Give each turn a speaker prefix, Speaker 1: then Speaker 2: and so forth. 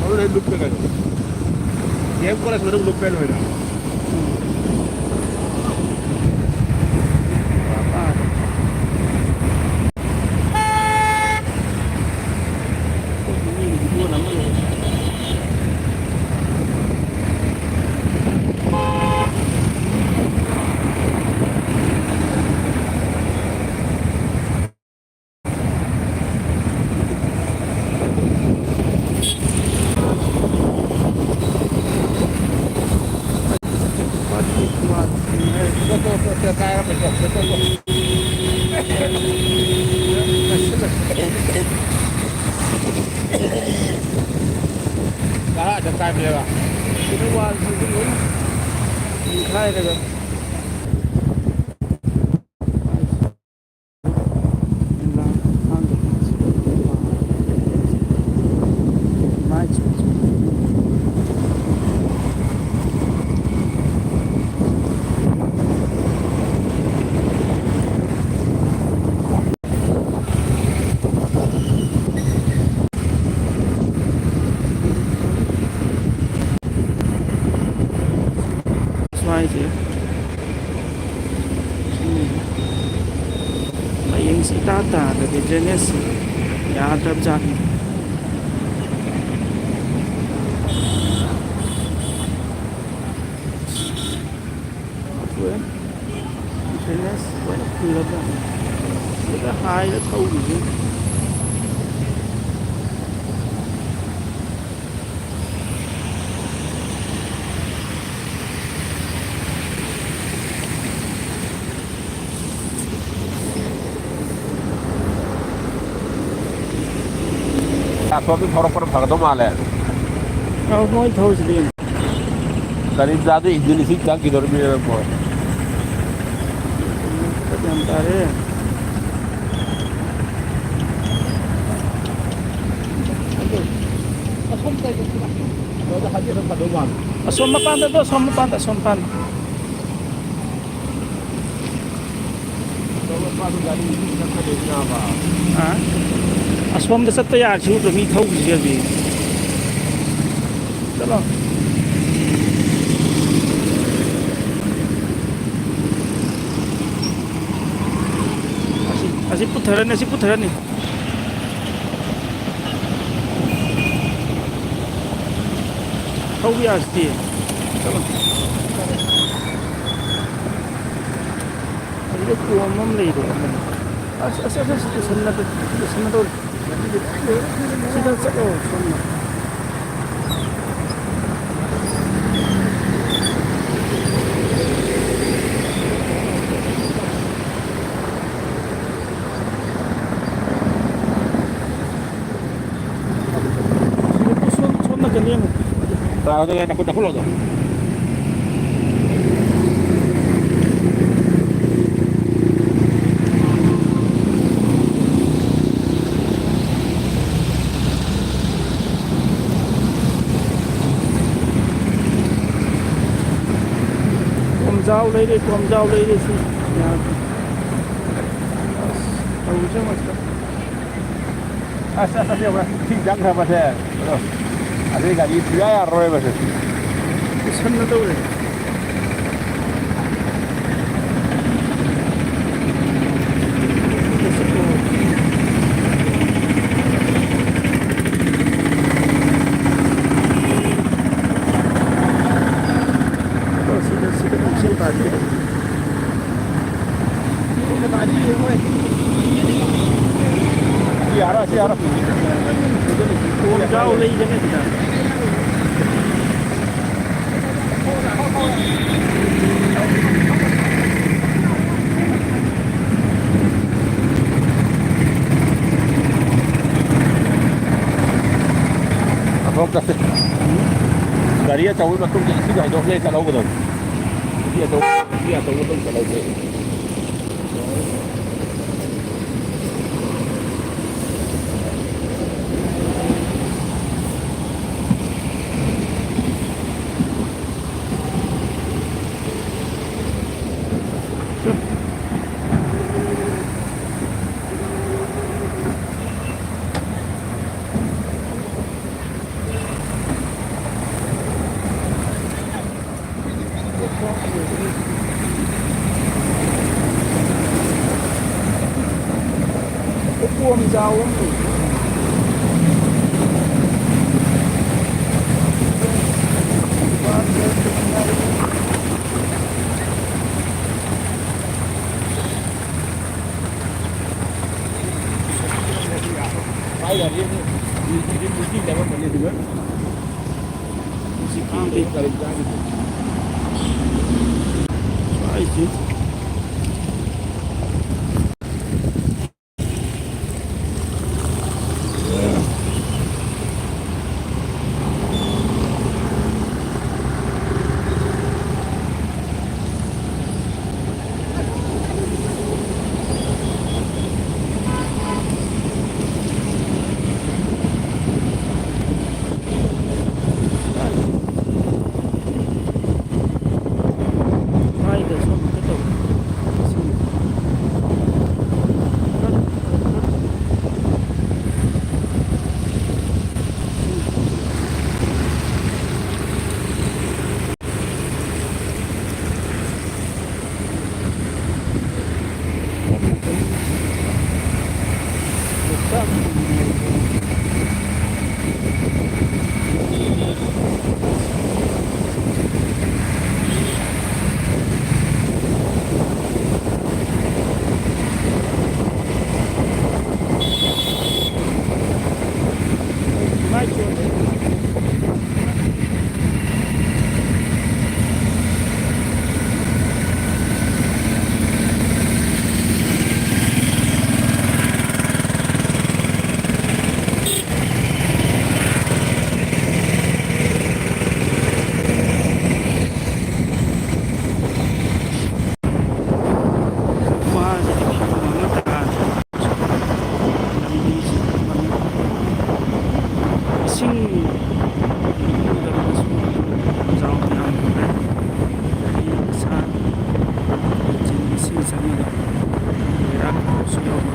Speaker 1: 오늘 눕혀가지고 예권에서 그런 눕혀는 거야. Đó, chân tay bây giờ à? Cái qua cái núi thay đây rồi. Gì yang si tata dari jenis ya ada berjalan apa ya jenis banyak pula kan sudah high dah tahu gitu Tapi orang-orang Bangka Malah.
Speaker 2: Kau mau tahu sendiri.
Speaker 1: Dari jadi Indonesia tak kita lebih boleh.
Speaker 2: Jangan ya. Asam apa tu? Asam apa? Asam apa? Ah? Asam dasar tu ya, cium tu mi tahu sih ni. Kalau asyik putaran ni. Tahu ya sih. Kalau ada kuam mamlei tu. Asal sana tu. Sudah semua. Sudah ganyan.
Speaker 1: Tahu tu yang takut loh tu.
Speaker 2: Giao lấy đi, con giao lấy đi xin. Tahu je macam.
Speaker 1: Asal dia orang tinggal apa saya. Ada gaji dia ya roy macam.
Speaker 2: Sana tu le.
Speaker 1: Siapa?
Speaker 2: Jauh lagi jangan kita.
Speaker 1: Apa kasih? Dari ya tahu betul jadi sudah dok saya kalau betul. Dia tahu betul kalau saya. cua mình sao uống bây giờ đi để mà mình đi nữa
Speaker 2: Sikili.
Speaker 1: Kalau berani.
Speaker 2: Baik. Baik, dah semua betul. Sini. Baik. Mahal jadi mga daan. Nalilisi kami. Ising jauh yang dari sana. Jadi ising sana. Berak sudah